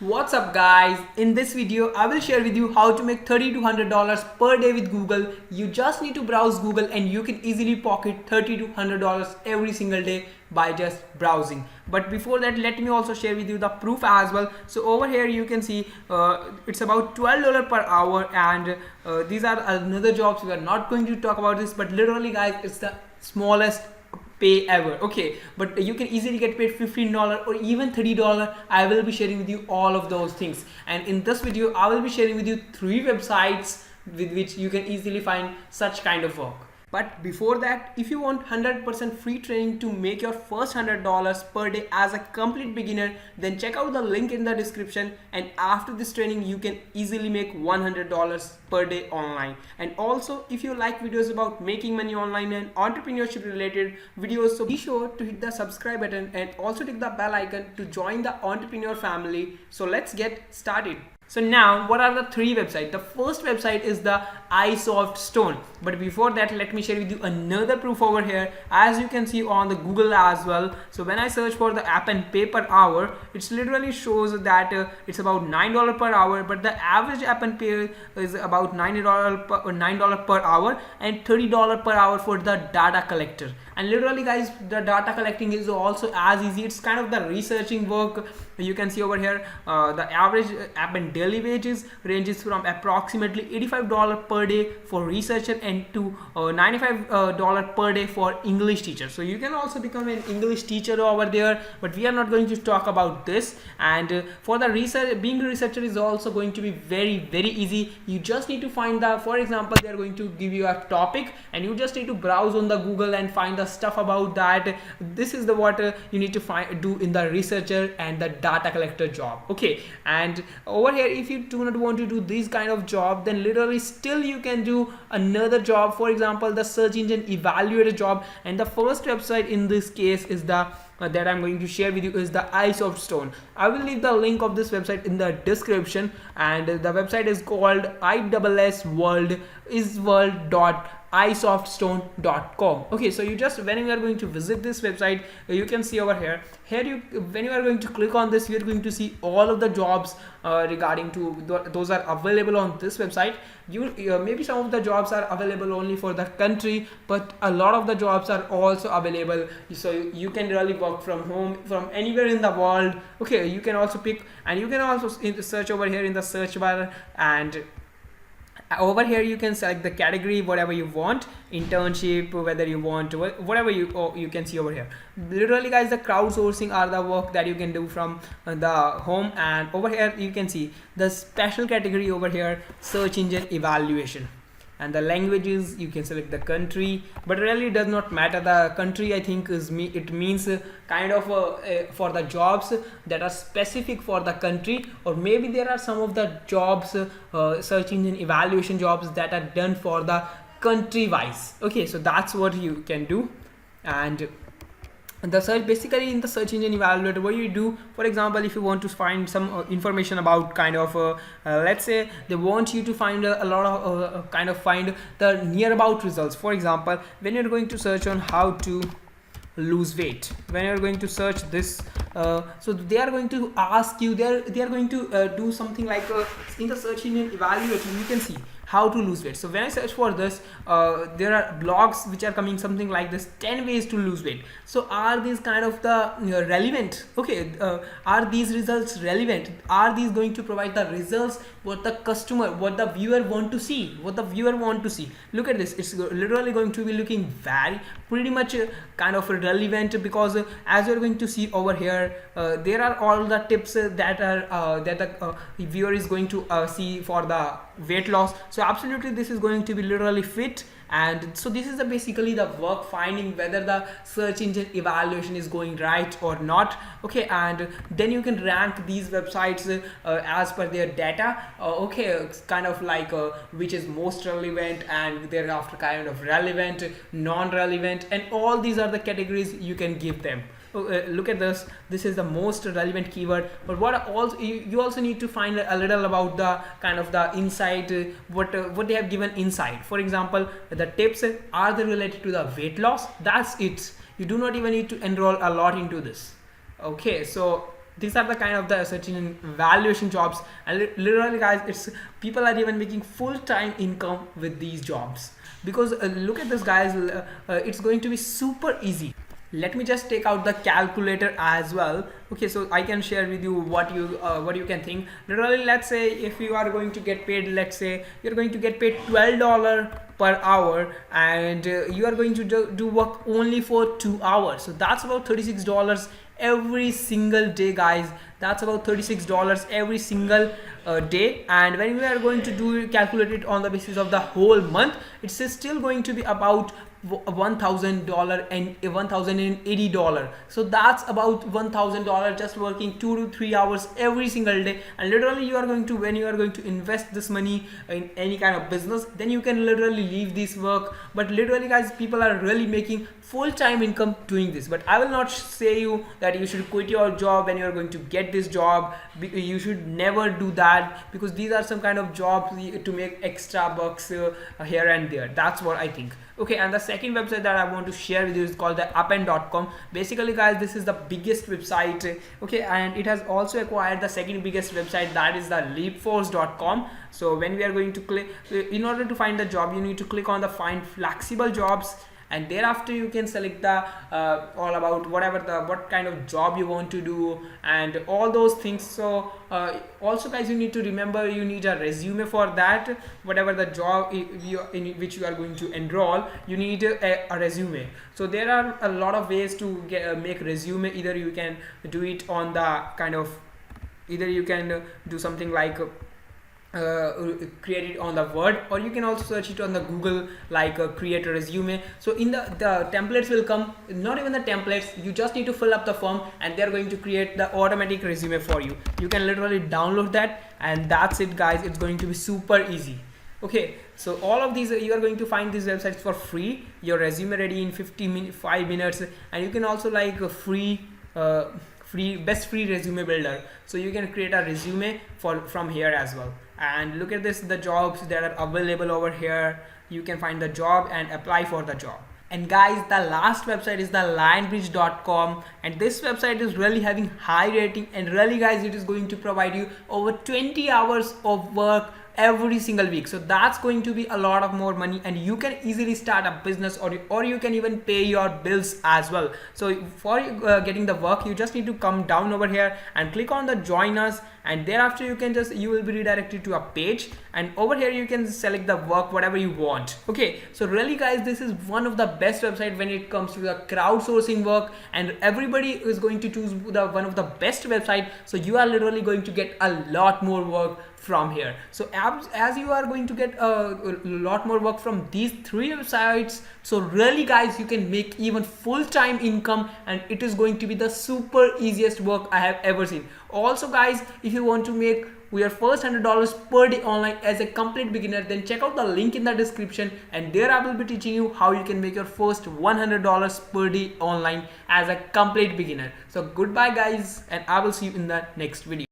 What's up guys, in this video I will share with you how to make $30 to $100 per day with Google. You just need to browse Google and you can easily pocket $30 to $100 every single day by just browsing. But before that, let me also share with you the proof as well. So over here you can see it's about $12 per hour, and these are another jobs. We are not going to talk about this, but literally guys, it's the smallest pay ever. Okay, but you can easily get paid $15 or even $30. I will be sharing with you all of those things, and in this video I will be sharing with you 3 websites with which you can easily find such kind of work. But before that, if you want 100% free training to make your first $100 per day as a complete beginner, then check out the link in the description, and after this training you can easily make $100 per day online. And also, if you like videos about making money online and entrepreneurship related videos, so be sure to hit the subscribe button and also click the bell icon to join the entrepreneur family. So let's get started. So now, what are the 3 websites? The first website is the iSoft Stone. But before that, let me share with you another proof over here. As you can see on the Google as well. So when I search for the app and pay per hour, it literally shows that it's about $9 per hour. But the average app and pay is about $9 per hour and $30 per hour for the data collector. And literally guys, the data collecting is also as easy. It's kind of the researching work. You can see over here the average app and daily wages ranges from approximately $85 per day for researcher and to $95 per day for English teacher. So you can also become an English teacher over there, but we are not going to talk about this. And for the research, being a researcher is also going to be very easy. You just need to find the, for example, they are going to give you a topic and you just need to browse on the Google and find the stuff about that. This is the what you need to do in the researcher and the data collector job. Okay, and over here, if you do not want to do this kind of job, then literally still you can do another job. For example, the search engine evaluator job, and the first website in this case is the that I'm going to share with you is the iSoft Stone. I will leave the link of this website in the description, and the website is called isoftstone.com. Okay, so you just, when you are going to visit this website, you can see over here when you are going to click on this, you are going to see all of the jobs regarding to those are available on this website. Maybe some of the jobs are available only for the country, but a lot of the jobs are also available, so you can really work from home from anywhere in the world. Okay, you can also pick, and you can also search over here in the search bar, and over here you can select the category, whatever you want, internship, whether you want whatever you can see over here. Literally guys, the crowdsourcing are the work that you can do from the home. And over here you can see the special category over here, search engine evaluation. And the languages, you can select the country, but really it does not matter. The country, I think, it means kind of for the jobs that are specific for the country, or maybe there are some of the jobs, search engine evaluation jobs that are done for the country wise. Okay, so that's what you can do. And the search, basically in the search engine evaluator, what you do, for example, if you want to find some information about kind of let's say they want you to find a lot of kind of find the near about results. For example, when you're going to search on how to lose weight, when you're going to search this, so they are going to ask you, they are going to do something like in the search engine evaluator you can see how to lose weight. So when I search for this, there are blogs which are coming something like this, 10 ways to lose weight. So are these kind of the relevant? Okay, are these results relevant? Are these going to provide the results what the customer, what the viewer want to see, Look at this, it's literally going to be looking very pretty much kind of relevant, because as you're going to see over here, there are all the tips that are that the viewer is going to see for the weight loss. So absolutely this is going to be literally fit. And so this is basically the work finding whether the search engine evaluation is going right or not. Okay, and then you can rank these websites as per their data. Okay, it's kind of like which is most relevant, and thereafter kind of relevant, non-relevant, and all these are the categories you can give them. Look at this, this is the most relevant keyword. But what also you also need to find a little about the kind of the insight, what they have given inside. For example, the tips, are they related to the weight loss? That's it. You do not even need to enroll a lot into this. Okay, so these are the kind of the searching and evaluation jobs, and literally guys, it's people are even making full-time income with these jobs, because look at this guys, it's going to be super easy. Let me just take out the calculator as well. Okay, so I can share with you what you can think. Literally, let's say if you are going to get paid, let's say you're going to get paid $12 per hour, and you are going to do work only for 2 hours, so that's about $36 every single day, guys. That's about $36 every single day. And when we are going to calculate it on the basis of the whole month, it's still going to be about $1,000 and $1,080. So that's about $1,000 just working 2 to 3 hours every single day. And literally you are going to, when you are going to invest this money in any kind of business, then you can literally leave this work. But literally guys, people are really making full-time income doing this. But I will not say you that you should quit your job when you are going to get this job. You should never do that, because these are some kind of jobs to make extra bucks here and there. That's what I think. Okay, and the second website that I want to share with you is called the Upend.com. Basically guys, this is the biggest website, okay, and it has also acquired the second biggest website, that is the Leapforce.com. So when we are going to click, in order to find the job, you need to click on the find flexible jobs, and thereafter you can select the all about what kind of job you want to do and all those things. So also guys, you need to remember you need a resume for that. Whatever the job in which you are going to enroll, you need a resume. So there are a lot of ways to make resume. Either you can do it on the kind of, either you can do something like create it on the Word, or you can also search it on the Google, like create a resume. So in the templates will come, not even the templates, you just need to fill up the form and they're going to create the automatic resume for you. You can literally download that, and that's it guys. It's going to be super easy. Okay, so all of these you are going to find these websites for free. Your resume ready in 5 minutes, and you can also like a free best free resume builder, so you can create a resume from here as well. And look at this, the jobs that are available over here. You can find the job and apply for the job. And guys, the last website is the Lionbridge.com, and this website is really having high rating, and really guys, it is going to provide you over 20 hours of work every single week. So that's going to be a lot of more money, and you can easily start a business, or you can even pay your bills as well. So for getting the work, you just need to come down over here and click on the join us, and thereafter you will be redirected to a page, and over here you can select the work whatever you want. Okay, so really guys, this is one of the best website when it comes to the crowdsourcing work, and everybody is going to choose one of the best website. So you are literally going to get a lot more work from here. So as you are going to get a lot more work from these 3 websites, so really guys, you can make even full-time income, and it is going to be the super easiest work I have ever seen. Also guys, if you want to make your first $100 per day online as a complete beginner, then check out the link in the description, and there I will be teaching you how you can make your first $100 per day online as a complete beginner. So goodbye guys, and I will see you in the next video.